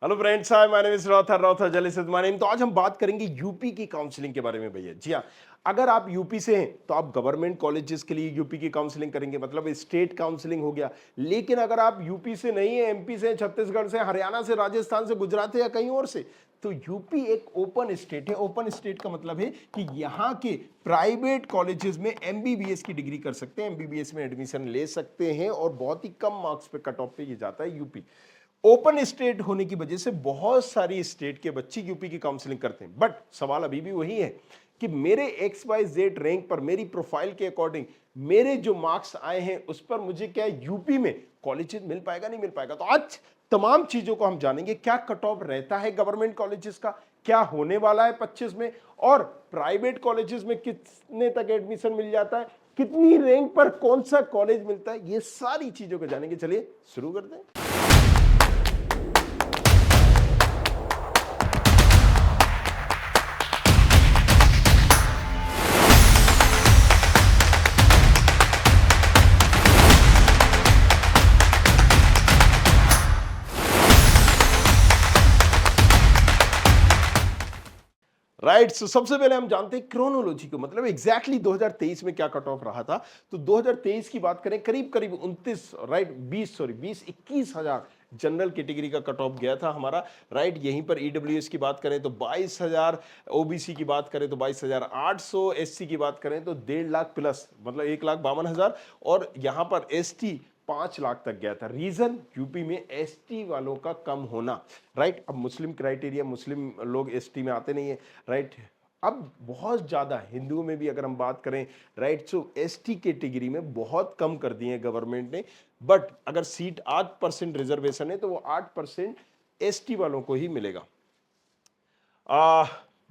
Hello friends, hi my name is रॉथर जलीसद my name. तो आज हम बात करेंगे यूपी की काउंसलिंग के बारे में भैया। जी हाँ, अगर आप यूपी से हैं तो आप गवर्नमेंट कॉलेजेस के लिए यूपी की काउंसलिंग करेंगे, मतलब स्टेट काउंसलिंग हो गया। लेकिन अगर आप यूपी से नहीं है, एमपी से, छत्तीसगढ़ से, हरियाणा से, राजस्थान से, गुजरात से या कहीं और से, तो यूपी एक ओपन स्टेट है। ओपन स्टेट का मतलब है कि यहाँ के प्राइवेट कॉलेजेस में एमबीबीएस की डिग्री कर सकते हैं, एमबीबीएस में एडमिशन ले सकते हैं और बहुत ही कम मार्क्स पे कट ऑफ पे ये जाता है यूपी। ओपन स्टेट होने की वजह से बहुत सारी स्टेट के बच्चे यूपी की काउंसलिंग करते हैं। बट सवाल अभी भी वही है कि मेरे एक्स वाई जेड रैंक पर, मेरी प्रोफाइल के अकॉर्डिंग मेरे जो मार्क्स आए हैं उस पर मुझे क्या यूपी में कॉलेजेस मिल पाएगा, नहीं मिल पाएगा। तो आज तमाम चीजों को हम जानेंगे। क्या कट ऑफ रहता है गवर्नमेंट कॉलेजेस का, क्या होने वाला है 25 में, और प्राइवेट कॉलेजेस में कितने तक एडमिशन मिल जाता है, कितनी रैंक पर कौन सा कॉलेज मिलता है, ये सारी चीजों को जानेंगे। चलिए शुरू करते हैं। राइट, सो सबसे पहले हम जानते हैं क्रोनोलॉजी को, मतलब एग्जैक्टली 2023 में क्या कट ऑफ रहा था। तो 2023 की बात करें, करीब करीब 29 राइट 21 हजार जनरल कैटेगरी का कट ऑफ गया था हमारा। राइट, यहीं पर ईडब्ल्यूएस की बात करें तो 22,000, ओबीसी की बात करें तो 22,800, एससी की बात करें तो 1.5 लाख प्लस, मतलब 1,52,000, और यहां पर एसटी 5 लाख तक गया था। रीजन, यूपी में एसटी वालों का कम होना। राइट, अब मुस्लिम क्राइटेरिया, मुस्लिम लोग एसटी में आते नहीं है। राइट, अब बहुत ज्यादा हिंदुओं में भी अगर हम बात करें, राइट, सो एसटी कैटेगरी में बहुत कम कर दिए हैं गवर्नमेंट ने। बट अगर सीट 8% रिजर्वेशन है तो वो 8% एसटी वालों को ही मिलेगा।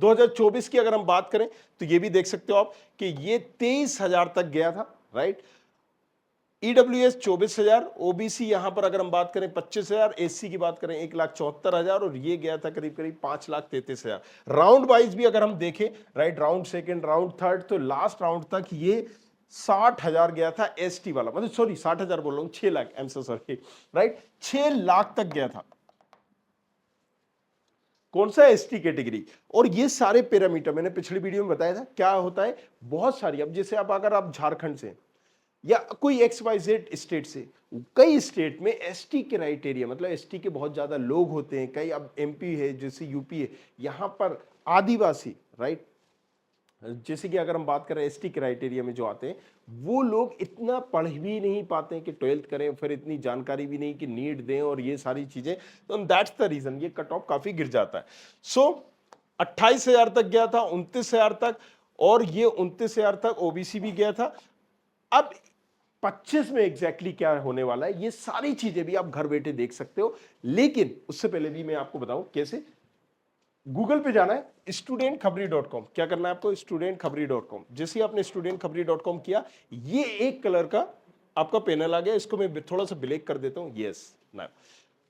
2024 की अगर हम बात करें तो ये भी देख सकते हो आप कि ये 23,000 तक गया था। राइट, ईडब्ल्यूएस 24,000, ओबीसी यहां पर अगर हम बात करें 25,000, एससी की बात करें 1,74,000, और ये गया था करीब करीब 5,33,000। राउंड वाइज भी अगर हम देखें, right, round second, round third, तो लास्ट राउंड तक ये 60,000 गया था एसटी वाला, मतलब सॉरी 60,000 बोल रहा हूं, 6 lakh, I am so sorry. Right, 6 lakh तक गया था कौन सा एसटी कैटेगरी। और ये सारे पैरामीटर मैंने पिछली वीडियो में बताया था क्या होता है। बहुत सारी, अब जैसे आप अगर आप झारखंड से या कोई एक्स वाई जेड स्टेट से, कई स्टेट में एसटी क्राइटेरिया, मतलब एसटी के बहुत ज्यादा लोग होते हैं। कई, अब एमपी है, जैसे यूपी है, यहां पर आदिवासी, राइट, जैसे कि अगर हम बात करें एसटी क्राइटेरिया में जो आते हैं, वो लोग इतना पढ़ भी नहीं पाते हैं कि 12th करें, फिर इतनी जानकारी भी नहीं कि नीट दें और ये सारी चीजें। तो दैट्स द रीजन ये कट ऑफ काफी गिर जाता है। सो 28,000 तक गया था, 29,000 तक, और ये 29,000 तक ओबीसी भी गया था। अब 25 में एग्जैक्टली क्या होने वाला है, ये सारी चीजें भी आप घर बैठे देख सकते हो। लेकिन उससे पहले भी मैं आपको बताऊं कैसे। गूगल पे जाना है, studentkhabri.com, क्या करना है आपको, studentkhabri.com। जैसे ही आपने studentkhabri.com किया, ये एक कलर का आपका पैनल आ गया। इसको मैं थोड़ा सा ब्लैक कर देता हूं, यस ना।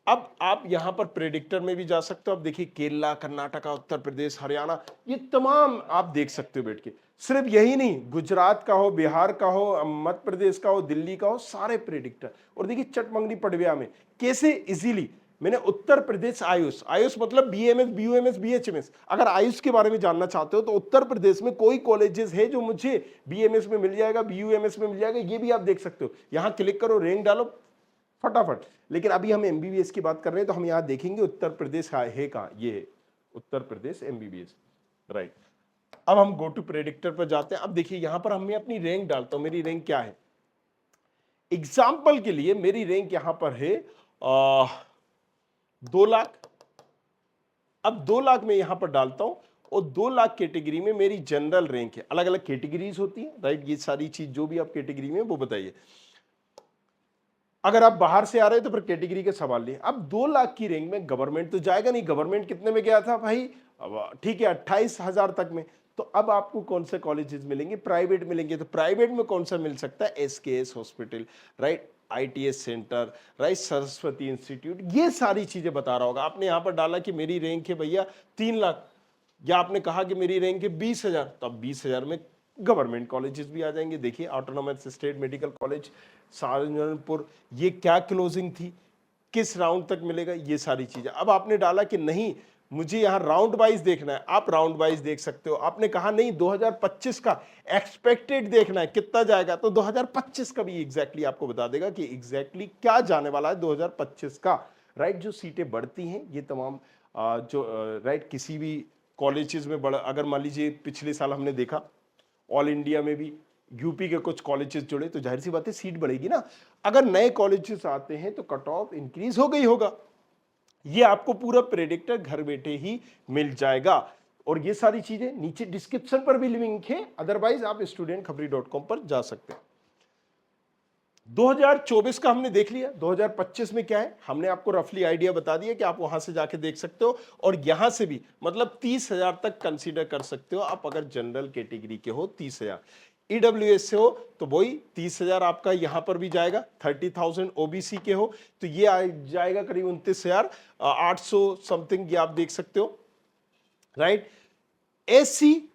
अब आप यहां पर प्रेडिक्टर में भी जा सकते हो। आप देखिए, केरला, कर्नाटका, उत्तर प्रदेश, हरियाणा, ये तमाम आप देख सकते हो बैठ के। सिर्फ यही नहीं, गुजरात का हो, बिहार का हो, मध्य प्रदेश का हो, दिल्ली का हो, सारे प्रेडिक्टर। और देखिए चटमंगनी पड़विया में कैसे इजीली मैंने उत्तर प्रदेश आयुष, आयुष मतलब बीएमएस, बीयूएमएस, बीएचएमएस। अगर आयुष के बारे में जानना चाहते हो तो उत्तर प्रदेश में कोई कॉलेजेस है जो मुझे बीएमएस में मिल जाएगा, बीयूएमएस में मिल जाएगा, ये भी आप देख सकते हो। यहां क्लिक करो, रैंक डालो फटाफट। लेकिन अभी हम एमबीबीएस की बात कर रहे हैं तो हम यहां देखेंगे उत्तर प्रदेश है कहां, ये है उत्तर प्रदेश एमबीबीएस। राइट, अब हम गो टू प्रेडिक्टर पर जाते हैं। अब देखिए यहां पर हम मैं अपनी रैंक डालता हूं, मेरी रैंक क्या है। एग्जाम्पल के लिए मेरी रैंक यहां पर है 2 लाख। अब 2 लाख में यहां पर डालता हूं, और 2 लाख कैटेगरी में मेरी जनरल रैंक है। अलग अलग कैटेगरीज होती है, राइट, ये सारी चीज जो भी आप कैटेगरी में वो बताइए। अगर आप बाहर से आ रहे हैं तो फिर कैटेगरी के सवाल नहीं। अब 2 लाख की रैंक में गवर्नमेंट तो जाएगा नहीं। गवर्नमेंट कितने में गया था भाई, अब ठीक है 28,000 तक में। तो अब आपको कौन से कॉलेजेस मिलेंगे, प्राइवेट मिलेंगे। तो प्राइवेट में कौन सा मिल सकता है, SKS hospital, right, ITS centre, right, Saraswati institute, ये सारी चीजें बता रहा होगा। आपने यहां पर डाला कि मेरी रैंक है भैया 3 लाख, या आपने कहा कि मेरी रैंक है 20,000, तो अब 20,000 में गवर्नमेंट कॉलेजेस भी आ जाएंगे। देखिए autonomous state medical college Saharanpur, ये क्या क्लोजिंग थी, किस राउंड तक मिलेगा, ये सारी चीजें। अब आपने डाला कि नहीं मुझे यहाँ राउंड वाइज देखना है, आप राउंड वाइज देख सकते हो। आपने कहा नहीं 2025 का एक्सपेक्टेड देखना है कितना जाएगा, तो 2025 का भी एग्जैक्टली आपको बता देगा कि एग्जैक्टली क्या जाने वाला है 2025 का। राइट, जो सीटें बढ़ती हैं ये तमाम जो राइट किसी भी कॉलेजेस में बढ़, अगर मान लीजिए पिछले साल हमने देखा ऑल इंडिया में भी यूपी के कुछ कॉलेजेस जुड़े, तो जाहिर सी बात है सीट बढ़ेगी ना। अगर नए कॉलेजेस आते हैं तो कट ऑफ इंक्रीज हो गई होगा। ये आपको पूरा प्रेडिक्टर घर बैठे ही मिल जाएगा। और ये सारी चीजें नीचे डिस्क्रिप्शन पर भी लिंक है, अदरवाइज आप studentkhapri.com पर जा सकते हैं। 2024 का हमने देख लिया, 2025 में क्या है हमने आपको रफली आइडिया बता दिया कि आप वहां से जाके देख सकते हो। और यहां से भी मतलब 30,000 तक कंसीडर कर सकते हो आप, अगर जनरल कैटेगरी के हो 30,000, ईडब्ल्यूएस से हो तो वही 30,000 आपका यहां पर भी जाएगा। 30,000 ओबीसी के हो तो ये आ जाएगा करीब 29,800 समथिंग, ये आप देख सकते हो। राइट, एससी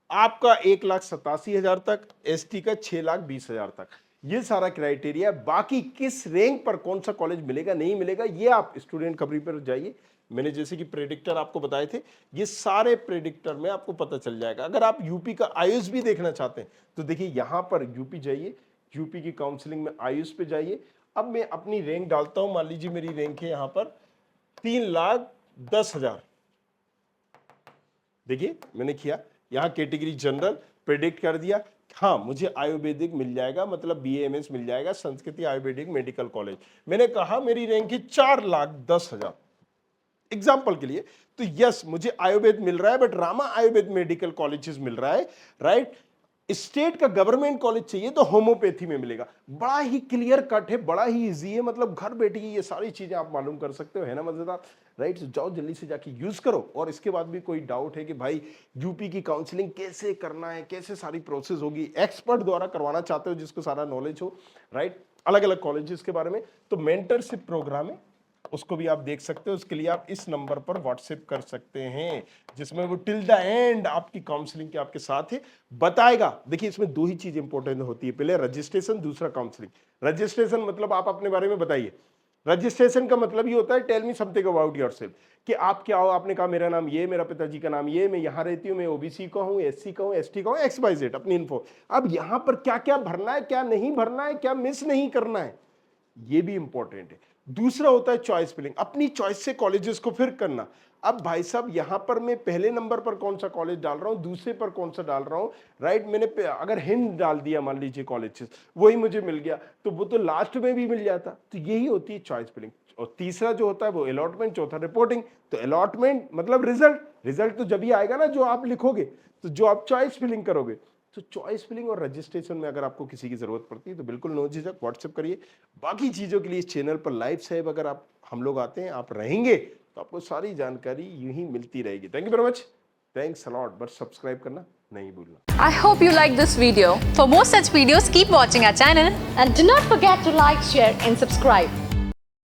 आपका 1,87,000 तक, एसटी का 6,20,000 तक, ये सारा क्राइटेरिया। बाकी किस रैंक पर कौन सा कॉलेज मिलेगा नहीं मिलेगा ये आप स्टूडेंट खबरी पर जाइए। मैंने जैसे कि प्रेडिक्टर आपको बताए थे, ये सारे प्रेडिक्टर में आपको पता चल जाएगा। अगर आप यूपी का आयुष भी देखना चाहते हैं तो देखिए यहां पर यूपी जाइए, यूपी की काउंसलिंग में आयुष पे जाइए। अब मैं अपनी रैंक डालता हूं, मान लीजिए मेरी रैंक है यहां पर 3,10,000। देखिए मैंने किया यहां कैटेगरी जनरल प्रेडिक्ट कर दिया, हाँ मुझे आयुर्वेदिक मिल जाएगा, मतलब BAMS मिल जाएगा, संस्कृति आयुर्वेदिक मेडिकल कॉलेज। मैंने कहा मेरी रैंक है 4,10,000 एग्जाम्पल के लिए, तो यस मुझे आयुर्वेद मिल रहा है, but Rama Ayurveda medical colleges मिल रहा है। राइट, स्टेट का गवर्नमेंट कॉलेज चाहिए तो होम्योपैथी में मिलेगा। बड़ा ही क्लियर कट है, बड़ा ही इजी है, मतलब घर बैठे ये सारी चीजें आप मालूम कर सकते हो, है ना मजेदार। राइट, जाओ जल्दी से जाके यूज करो। और इसके बाद भी कोई डाउट है कि भाई यूपी की काउंसलिंग कैसे करना है, कैसे सारी प्रोसेस होगी, एक्सपर्ट द्वारा करवाना चाहते हो जिसको सारा नॉलेज हो, राइट, अलग अलग कॉलेजेस के बारे में, तो मेंटरशिप प्रोग्राम है, उसको भी आप देख सकते हो। उसके लिए आप इस नंबर पर व्हाट्सएप कर सकते हैं, जिसमें वो टिल द एंड आपकी काउंसलिंग के आपके साथ है, बताएगा। देखिए इसमें दो ही चीज इंपॉर्टेंट होती है, पहले रजिस्ट्रेशन, दूसरा काउंसलिंग। रजिस्ट्रेशन मतलब आप अपने बारे में बताइए। रजिस्ट्रेशन का मतलब ये होता है tell me something about yourself, कि आप क्या हो। आपने कहा मेरा नाम ये, मेरा पिताजी का नाम ये, मैं यहाँ रहती हूँ, मैं ओबीसी का हूँ, एससी का हूँ, एसटी का हूँ, XYZ, अपनी इन्फो। अब यहाँ पर क्या क्या भरना है, क्या नहीं भरना है, क्या मिस नहीं करना है, ये भी इंपॉर्टेंट है। दूसरा होता है चॉइस फिलिंग, अपनी चॉइस से कॉलेजेस को फिर करना। अब भाई साहब यहां पर मैं पहले नंबर पर कौन सा कॉलेज डाल रहा हूं, दूसरे पर कौन सा डाल रहा हूं। राइट, मैंने अगर हिंद डाल दिया मान लीजिए कॉलेजेस, वही मुझे मिल गया, तो वो तो लास्ट में भी मिल जाता। तो यही होती है चॉइस फिलिंग। और तीसरा जो होता है वो अलॉटमेंट, चौथा रिपोर्टिंग। तो अलॉटमेंट मतलब रिजल्ट, रिजल्ट तो जब ही आएगा ना जो आप लिखोगे, तो जो आप चॉइस फिलिंग करोगे। तो चॉइस फिलिंग और रजिस्ट्रेशन में अगर आपको किसी की जरूरत पड़ती है तो बिल्कुल नो झिझक व्हाट्सएप करिए। बाकी चीजों के लिए इस चैनल पर लाइव साहब अगर आप हम लोग आते हैं, आप रहेंगे तो आपको सारी जानकारी यूं ही मिलती रहेगी। Thank you very much, thanks a lot, बस सब्सक्राइब करना नहीं भूलना। I hope you like this video. For more such videos, keep watching our channel and do not forget to like, share and subscribe.